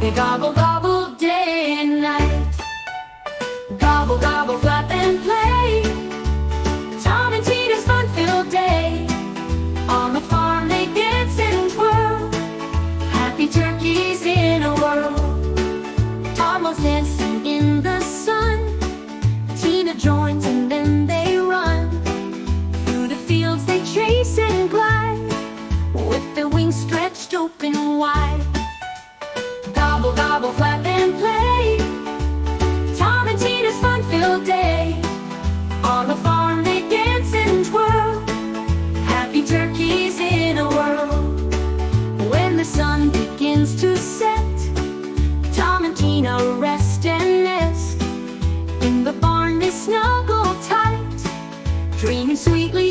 They gobble, gobble day and night. Gobble, gobble, flap and play. Tom and Tina's fun-filled day. On the farm they dance and twirl. Happy turkeys in a whirl. Tom was dancing in the sun. Tina joins and then they run. Through the fields they chase and glide, with their wings stretched open wide. Gobble, gobble, flap and play. Tom and Tina's fun-filled day. On the farm they dance and twirl. Happy turkeys in a whirl. When the sun begins to set, Tom and Tina rest and nest. In the barn they snuggle tight, dreaming sweetly